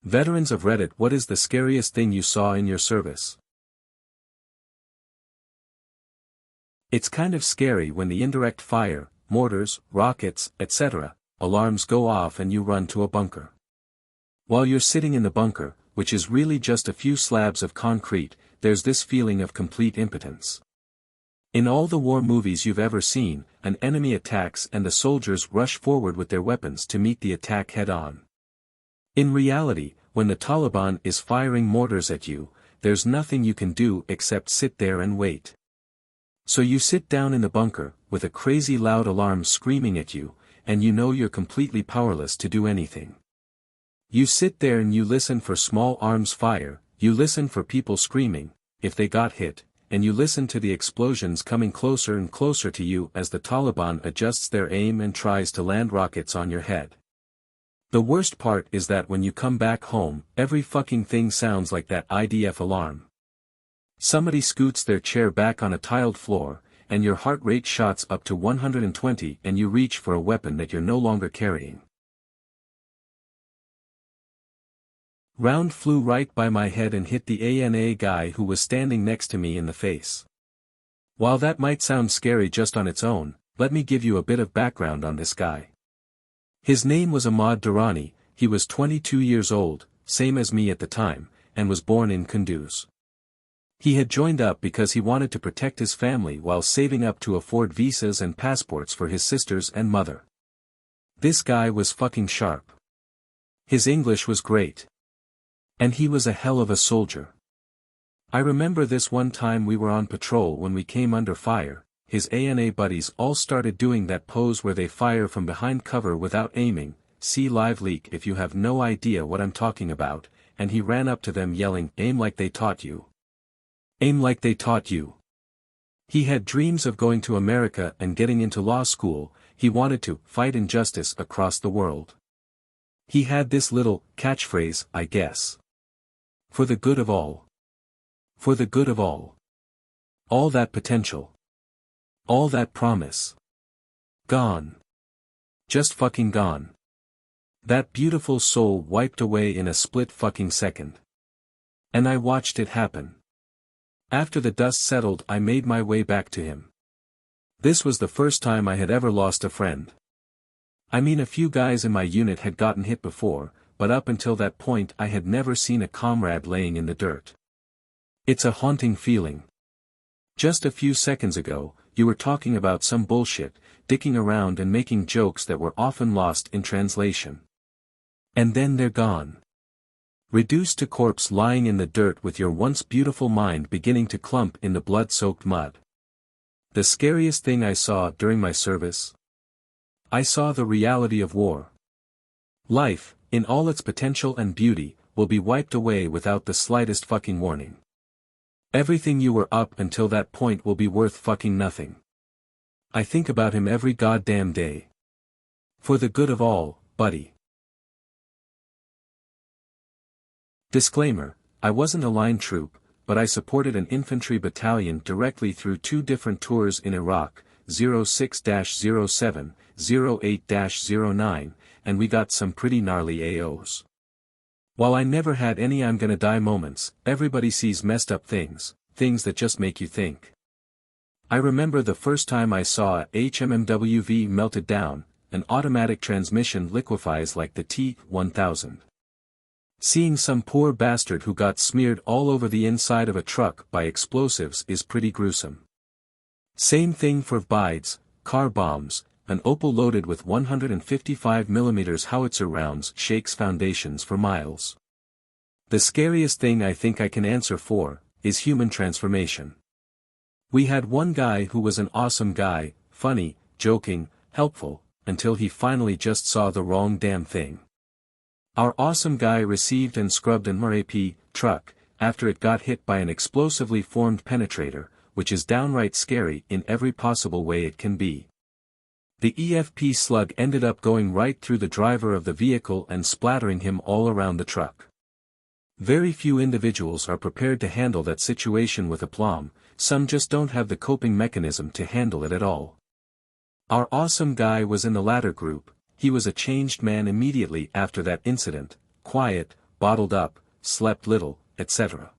Veterans of Reddit, what is the scariest thing you saw in your service? It's kind of scary when the indirect fire, mortars, rockets, etc., alarms go off and you run to a bunker. While you're sitting in the bunker, which is really just a few slabs of concrete, there's this feeling of complete impotence. In all the war movies you've ever seen, an enemy attacks and the soldiers rush forward with their weapons to meet the attack head-on. In reality, when the Taliban is firing mortars at you, there's nothing you can do except sit there and wait. So you sit down in the bunker, with a crazy loud alarm screaming at you, and you know you're completely powerless to do anything. You sit there and you listen for small arms fire, you listen for people screaming, if they got hit, and you listen to the explosions coming closer and closer to you as the Taliban adjusts their aim and tries to land rockets on your head. The worst part is that when you come back home, every fucking thing sounds like that IDF alarm. Somebody scoots their chair back on a tiled floor, and your heart rate shots up to 120 and you reach for a weapon that you're no longer carrying. Round flew right by my head and hit the ANA guy who was standing next to me in the face. While that might sound scary just on its own, let me give you a bit of background on this guy. His name was Ahmad Durrani, he was 22 years old, same as me at the time, and was born in Kunduz. He had joined up because he wanted to protect his family while saving up to afford visas and passports for his sisters and mother. This guy was fucking sharp. His English was great. And he was a hell of a soldier. I remember this one time we were on patrol when we came under fire, his ANA buddies all started doing that pose where they fire from behind cover without aiming, see live leak if you have no idea what I'm talking about, and he ran up to them yelling, "Aim like they taught you. Aim like they taught you." He had dreams of going to America and getting into law school, he wanted to fight injustice across the world. He had this little catchphrase, I guess. For the good of all. For the good of all. All that potential. All that promise. Gone. Just fucking gone. That beautiful soul wiped away in a split fucking second. And I watched it happen. After the dust settled, I made my way back to him. This was the first time I had ever lost a friend. I mean, a few guys in my unit had gotten hit before, but up until that point I had never seen a comrade laying in the dirt. It's a haunting feeling. Just a few seconds ago, you were talking about some bullshit, dicking around and making jokes that were often lost in translation. And then they're gone. Reduced to corpse lying in the dirt with your once beautiful mind beginning to clump in the blood-soaked mud. The scariest thing I saw during my service? I saw the reality of war. Life, in all its potential and beauty, will be wiped away without the slightest fucking warning. Everything you were up until that point will be worth fucking nothing. I think about him every goddamn day. For the good of all, buddy. Disclaimer, I wasn't a line troop, but I supported an infantry battalion directly through 2 different tours in Iraq, 06-07, 08-09, and we got some pretty gnarly AOs. While I never had any I'm gonna die moments, everybody sees messed up things, things that just make you think. I remember the first time I saw a HMMWV melted down, an automatic transmission liquefies like the T-1000. Seeing some poor bastard who got smeared all over the inside of a truck by explosives is pretty gruesome. Same thing for BIDs, car bombs. An Opel loaded with 155mm howitzer rounds shakes foundations for miles. The scariest thing I think I can answer for, is human transformation. We had one guy who was an awesome guy, funny, joking, helpful, until he finally just saw the wrong damn thing. Our awesome guy received and scrubbed an MRAP truck, after it got hit by an explosively formed penetrator, which is downright scary in every possible way it can be. The EFP slug ended up going right through the driver of the vehicle and splattering him all around the truck. Very few individuals are prepared to handle that situation with aplomb, some just don't have the coping mechanism to handle it at all. Our awesome guy was in the latter group, he was a changed man immediately after that incident, quiet, bottled up, slept little, etc.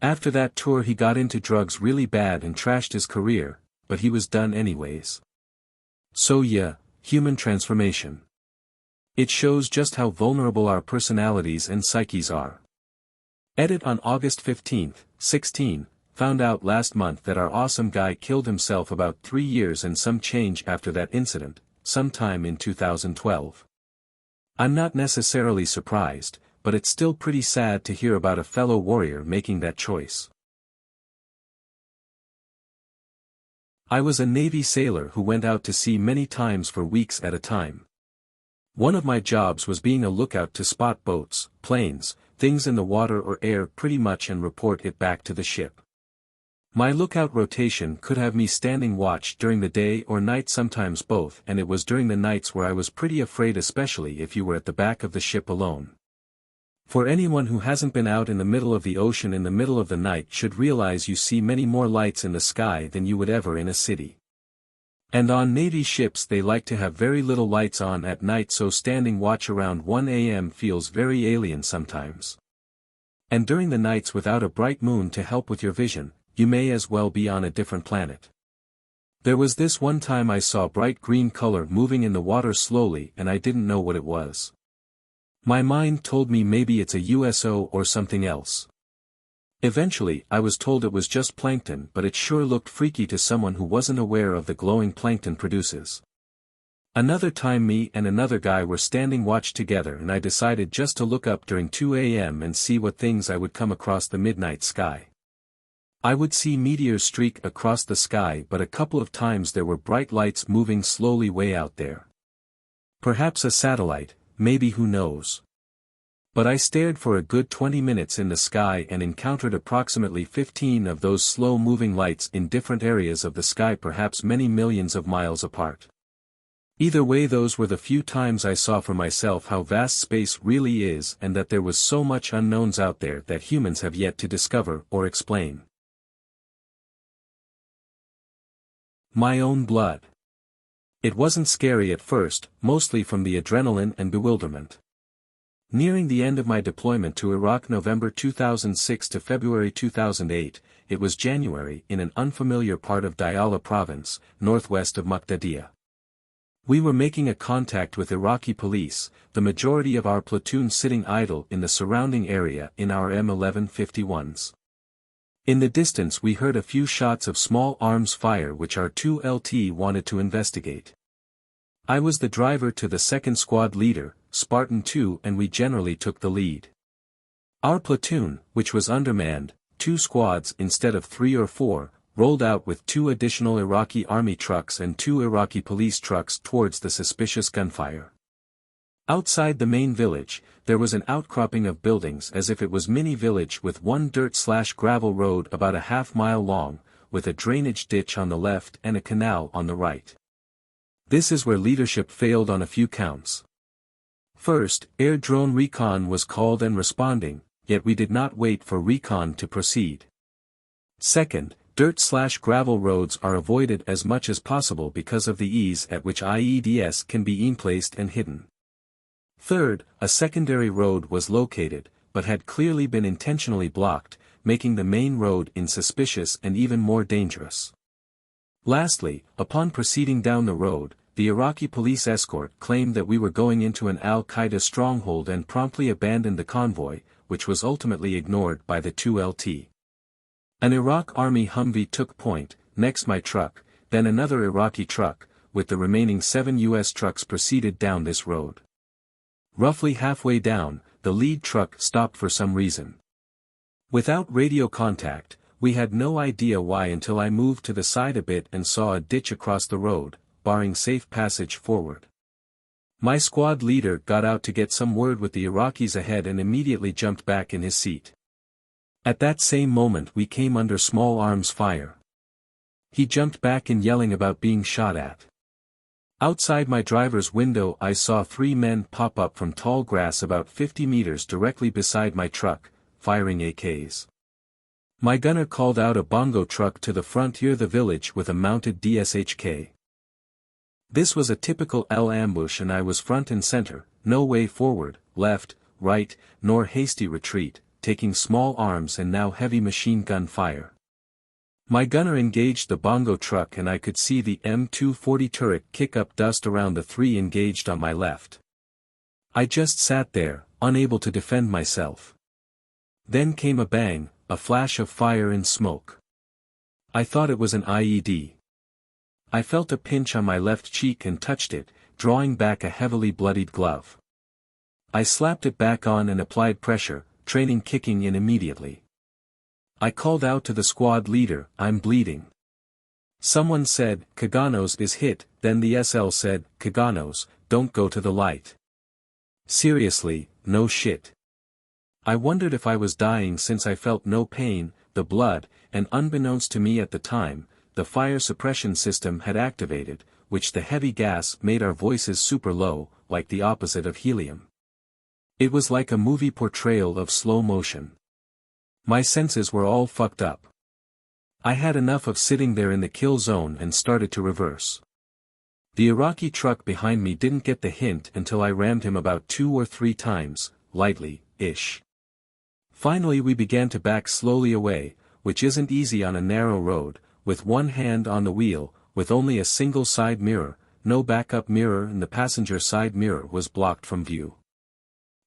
After that tour he got into drugs really bad and trashed his career, but he was done anyways. So yeah, human transformation. It shows just how vulnerable our personalities and psyches are. Edit on August 15, 16, found out last month that our awesome guy killed himself about 3 years and some change after that incident, sometime in 2012. I'm not necessarily surprised, but it's still pretty sad to hear about a fellow warrior making that choice. I was a Navy sailor who went out to sea many times for weeks at a time. One of my jobs was being a lookout to spot boats, planes, things in the water or air pretty much and report it back to the ship. My lookout rotation could have me standing watch during the day or night, sometimes both, and it was during the nights where I was pretty afraid, especially if you were at the back of the ship alone. For anyone who hasn't been out in the middle of the ocean in the middle of the night should realize you see many more lights in the sky than you would ever in a city. And on Navy ships they like to have very little lights on at night, so standing watch around 1 a.m. feels very alien sometimes. And during the nights without a bright moon to help with your vision, you may as well be on a different planet. There was this one time I saw bright green color moving in the water slowly and I didn't know what it was. My mind told me maybe it's a USO or something else. Eventually I was told it was just plankton, but it sure looked freaky to someone who wasn't aware of the glowing plankton produces. Another time me and another guy were standing watch together and I decided just to look up during 2 a.m. and see what things I would come across the midnight sky. I would see meteors streak across the sky, but a couple of times there were bright lights moving slowly way out there. Perhaps a satellite, maybe, who knows. But I stared for a good 20 minutes in the sky and encountered approximately 15 of those slow-moving lights in different areas of the sky, perhaps many millions of miles apart. Either way, those were the few times I saw for myself how vast space really is and that there was so much unknowns out there that humans have yet to discover or explain. My own blood. It wasn't scary at first, mostly from the adrenaline and bewilderment. Nearing the end of my deployment to Iraq, November 2006 to February 2008, it was January, in an unfamiliar part of Diyala province, northwest of Muqtadiya. We were making a contact with Iraqi police, the majority of our platoon sitting idle in the surrounding area in our M1151s. In the distance we heard a few shots of small arms fire which our 2LT wanted to investigate. I was the driver to the second squad leader, Spartan 2, and we generally took the lead. Our platoon, which was undermanned, 2 squads instead of 3 or 4, rolled out with 2 additional Iraqi army trucks and 2 Iraqi police trucks towards the suspicious gunfire. Outside the main village, there was an outcropping of buildings as if it was mini village with one dirt/gravel road about a half-mile long, with a drainage ditch on the left and a canal on the right. This is where leadership failed on a few counts. First, air drone recon was called and responding, yet we did not wait for recon to proceed. Second, dirt/gravel roads are avoided as much as possible because of the ease at which IEDs can be placed and hidden. Third, a secondary road was located, but had clearly been intentionally blocked, making the main road insuspicious and even more dangerous. Lastly, upon proceeding down the road, the Iraqi police escort claimed that we were going into an al-Qaeda stronghold and promptly abandoned the convoy, which was ultimately ignored by the 2LT. An Iraq Army Humvee took point, next my truck, then another Iraqi truck, with the remaining 7 U.S. trucks proceeded down this road. Roughly halfway down, the lead truck stopped for some reason. Without radio contact, we had no idea why until I moved to the side a bit and saw a ditch across the road, barring safe passage forward. My squad leader got out to get some word with the Iraqis ahead and immediately jumped back in his seat. At that same moment we came under small arms fire. He jumped back in yelling about being shot at. Outside my driver's window I saw 3 men pop up from tall grass about 50 meters directly beside my truck, firing AKs. My gunner called out a bongo truck to the front near the village with a mounted DSHK. This was a typical L ambush and I was front and center, no way forward, left, right, nor hasty retreat, taking small arms and now heavy machine gun fire. My gunner engaged the bongo truck and I could see the M240 turret kick up dust around the three engaged on my left. I just sat there, unable to defend myself. Then came a bang, a flash of fire and smoke. I thought it was an IED. I felt a pinch on my left cheek and touched it, drawing back a heavily bloodied glove. I slapped it back on and applied pressure, training kicking in immediately. I called out to the squad leader, "I'm bleeding." Someone said, "Kaganos is hit," then the SL said, "Kaganos, don't go to the light." Seriously, no shit. I wondered if I was dying since I felt no pain, the blood, and unbeknownst to me at the time, the fire suppression system had activated, which the heavy gas made our voices super low, like the opposite of helium. It was like a movie portrayal of slow motion. My senses were all fucked up. I had enough of sitting there in the kill zone and started to reverse. The Iraqi truck behind me didn't get the hint until I rammed him about 2 or 3 times, lightly-ish. Finally we began to back slowly away, which isn't easy on a narrow road, with one hand on the wheel, with only a single side mirror, no backup mirror and the passenger side mirror was blocked from view.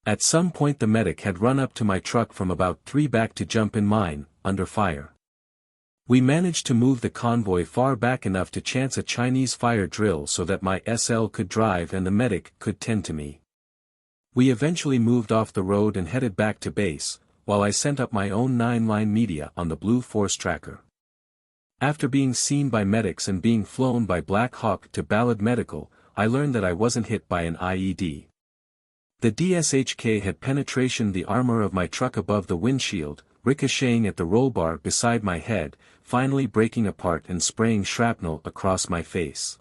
At some point the medic had run up to my truck from about 3 back to jump in mine, under fire. We managed to move the convoy far back enough to chance a Chinese fire drill so that my SL could drive and the medic could tend to me. We eventually moved off the road and headed back to base, while I sent up my own 9-line media on the Blue Force tracker. After being seen by medics and being flown by Black Hawk to Ballad Medical, I learned that I wasn't hit by an IED. The DSHK had penetration the armor of my truck above the windshield, ricocheting at the roll bar beside my head, finally breaking apart and spraying shrapnel across my face.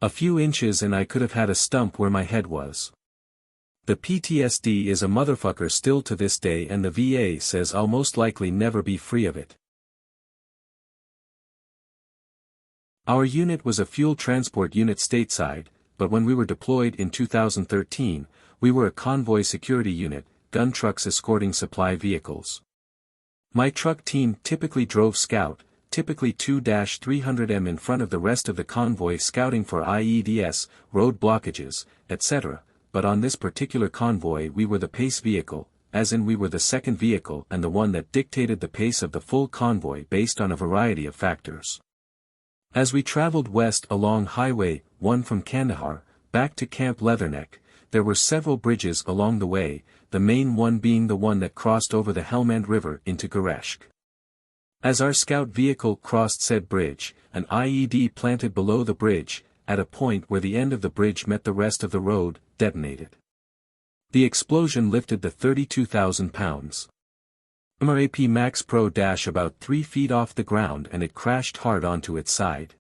A few inches and I could have had a stump where my head was. The PTSD is a motherfucker still to this day and the VA says I'll most likely never be free of it. Our unit was a fuel transport unit stateside, but when we were deployed in 2013, we were a convoy security unit, gun trucks escorting supply vehicles. My truck team typically drove scout, typically 2-300M in front of the rest of the convoy scouting for IEDs, road blockages, etc., but on this particular convoy we were the pace vehicle, as in we were the second vehicle and the one that dictated the pace of the full convoy based on a variety of factors. As we traveled west along Highway 1 from Kandahar, back to Camp Leatherneck, there were several bridges along the way, the main one being the one that crossed over the Helmand River into Gereshk. As our scout vehicle crossed said bridge, an IED planted below the bridge, at a point where the end of the bridge met the rest of the road, detonated. The explosion lifted the 32,000 pounds MRAP Max Pro dash about 3 feet off the ground and it crashed hard onto its side.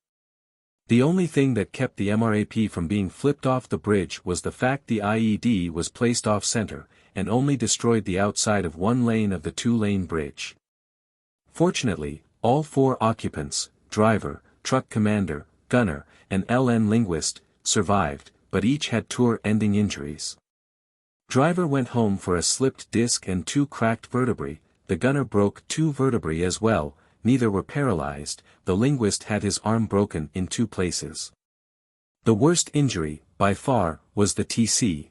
The only thing that kept the MRAP from being flipped off the bridge was the fact the IED was placed off-center, and only destroyed the outside of one lane of the 2-lane bridge. Fortunately, all 4 occupants, driver, truck commander, gunner, and LN linguist, survived, but each had tour-ending injuries. Driver went home for a slipped disc and 2 cracked vertebrae, the gunner broke 2 vertebrae as well, neither were paralyzed, the linguist had his arm broken in 2 places. The worst injury, by far, was the TC.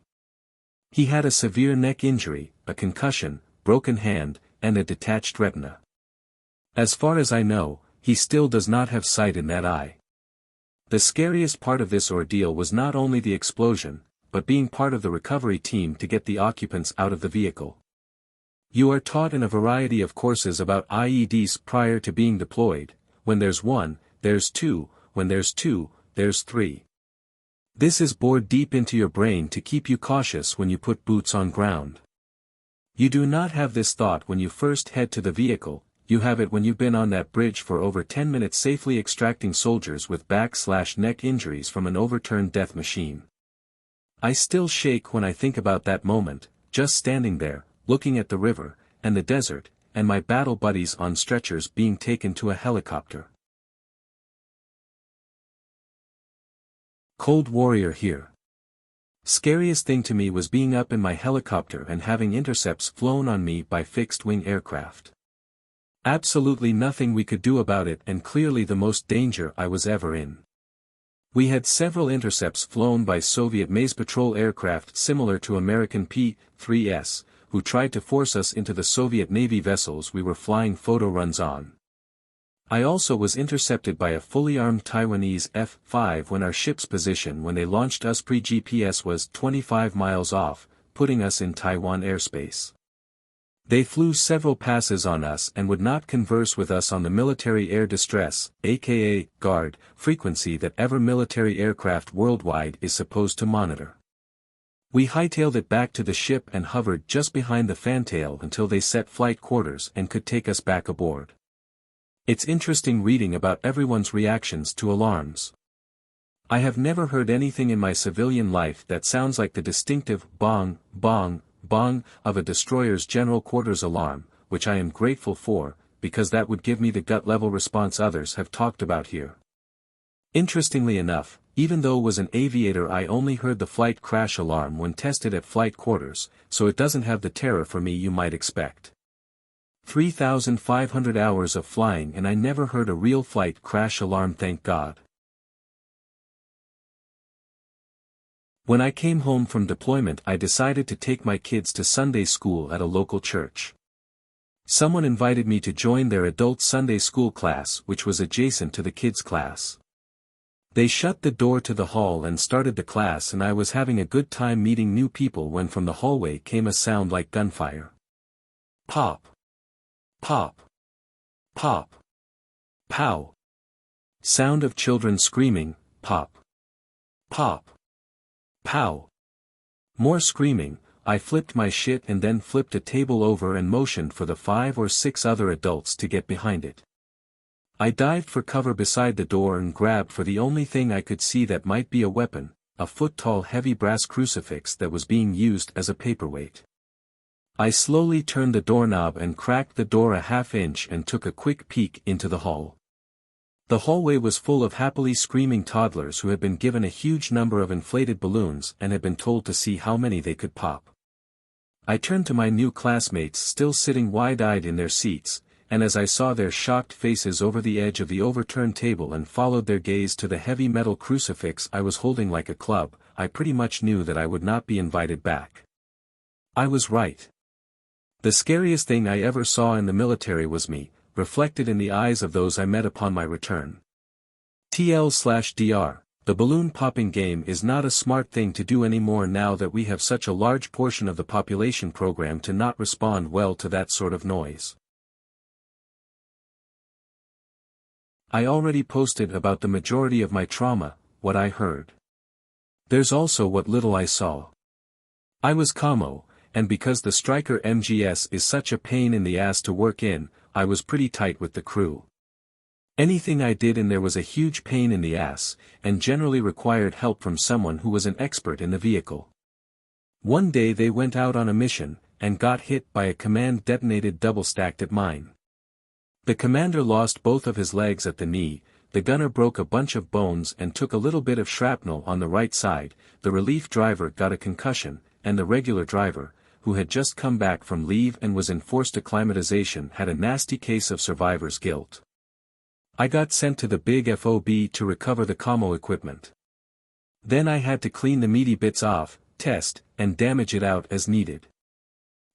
He had a severe neck injury, a concussion, broken hand, and a detached retina. As far as I know, he still does not have sight in that eye. The scariest part of this ordeal was not only the explosion, but being part of the recovery team to get the occupants out of the vehicle. You are taught in a variety of courses about IEDs prior to being deployed. When there's 1, there's 2, when there's 2, there's 3. This is bored deep into your brain to keep you cautious when you put boots on ground. You do not have this thought when you first head to the vehicle, you have it when you've been on that bridge for over 10 minutes safely extracting soldiers with back/neck injuries from an overturned death machine. I still shake when I think about that moment, just standing there, looking at the river, and the desert, and my battle buddies on stretchers being taken to a helicopter. Cold Warrior here. Scariest thing to me was being up in my helicopter and having intercepts flown on me by fixed-wing aircraft. Absolutely nothing we could do about it, and clearly the most danger I was ever in. We had several intercepts flown by Soviet Maze Patrol aircraft similar to American P-3s, who tried to force us into the Soviet Navy vessels we were flying photo runs on. I also was intercepted by a fully armed Taiwanese F-5 when our ship's position when they launched us pre-GPS was 25 miles off, putting us in Taiwan airspace. They flew several passes on us and would not converse with us on the military air distress, aka GARD, frequency that every military aircraft worldwide is supposed to monitor. We hightailed it back to the ship and hovered just behind the fantail until they set flight quarters and could take us back aboard. It's interesting reading about everyone's reactions to alarms. I have never heard anything in my civilian life that sounds like the distinctive bong, bong, bong of a destroyer's general quarters alarm, which I am grateful for, because that would give me the gut-level response others have talked about here. Interestingly enough, even though was an aviator, I only heard the flight crash alarm when tested at flight quarters, so it doesn't have the terror for me you might expect. 3,500 hours of flying and I never heard a real flight crash alarm, thank God. When I came home from deployment, I decided to take my kids to Sunday school at a local church. Someone invited me to join their adult Sunday school class, which was adjacent to the kids' class. They shut the door to the hall and started the class, and I was having a good time meeting new people when from the hallway came a sound like gunfire. Pop. Pop. Pop. Pow. Sound of children screaming, pop. Pop. Pow. More screaming. I flipped my shit and then flipped a table over and motioned for the 5 or 6 other adults to get behind it. I dived for cover beside the door and grabbed for the only thing I could see that might be a weapon, a foot-tall heavy brass crucifix that was being used as a paperweight. I slowly turned the doorknob and cracked the door a half-inch and took a quick peek into the hall. The hallway was full of happily screaming toddlers who had been given a huge number of inflated balloons and had been told to see how many they could pop. I turned to my new classmates still sitting wide-eyed in their seats, and as I saw their shocked faces over the edge of the overturned table and followed their gaze to the heavy metal crucifix I was holding like a club, I pretty much knew that I would not be invited back. I was right. The scariest thing I ever saw in the military was me, reflected in the eyes of those I met upon my return. TL/DR, the balloon popping game is not a smart thing to do anymore now that we have such a large portion of the population programmed to not respond well to that sort of noise. I already posted about the majority of my trauma, what I heard. There's also what little I saw. I was Camo, and because the Striker MGS is such a pain in the ass to work in, I was pretty tight with the crew. Anything I did in there was a huge pain in the ass, and generally required help from someone who was an expert in the vehicle. One day they went out on a mission, and got hit by a command detonated double-stacked at mine. The commander lost both of his legs at the knee, the gunner broke a bunch of bones and took a little bit of shrapnel on the right side, the relief driver got a concussion, and the regular driver, who had just come back from leave and was in forced acclimatization, had a nasty case of survivor's guilt. I got sent to the big FOB to recover the commo equipment. Then I had to clean the meaty bits off, test, and damage it out as needed.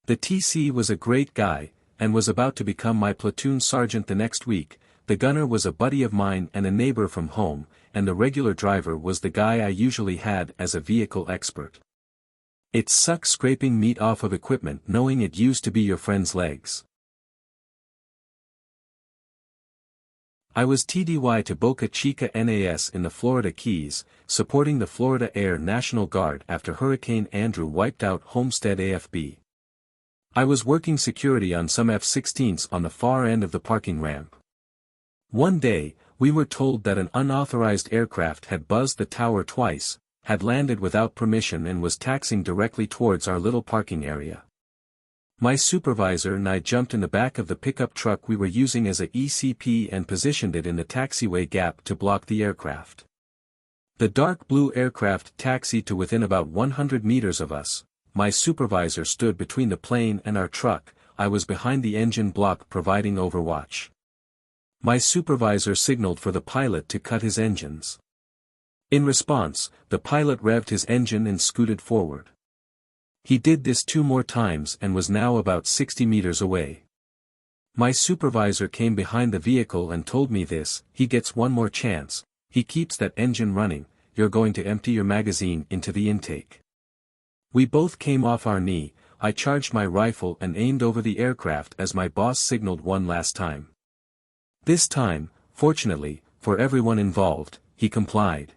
The TC was a great guy, and was about to become my platoon sergeant the next week. The gunner was a buddy of mine and a neighbor from home, and the regular driver was the guy I usually had as a vehicle expert. It sucks scraping meat off of equipment knowing it used to be your friend's legs. I was TDY to Boca Chica NAS in the Florida Keys, supporting the Florida Air National Guard after Hurricane Andrew wiped out Homestead AFB. I was working security on some F-16s on the far end of the parking ramp. One day, we were told that an unauthorized aircraft had buzzed the tower twice, had landed without permission and was taxiing directly towards our little parking area. My supervisor and I jumped in the back of the pickup truck we were using as a ECP and positioned it in the taxiway gap to block the aircraft. The dark blue aircraft taxied to within about 100 meters of us. My supervisor stood between the plane and our truck. I was behind the engine block providing overwatch. My supervisor signaled for the pilot to cut his engines. In response, the pilot revved his engine and scooted forward. He did this 2 more times and was now about 60 meters away. My supervisor came behind the vehicle and told me this: he gets one more chance, he keeps that engine running, you're going to empty your magazine into the intake. We both came off our knee. I charged my rifle and aimed over the aircraft as my boss signaled one last time. This time, fortunately, for everyone involved, he complied.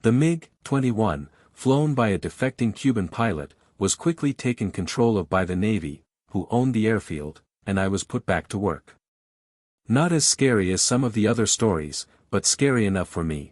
The MiG-21, flown by a defecting Cuban pilot, was quickly taken control of by the Navy, who owned the airfield, and I was put back to work. Not as scary as some of the other stories, but scary enough for me.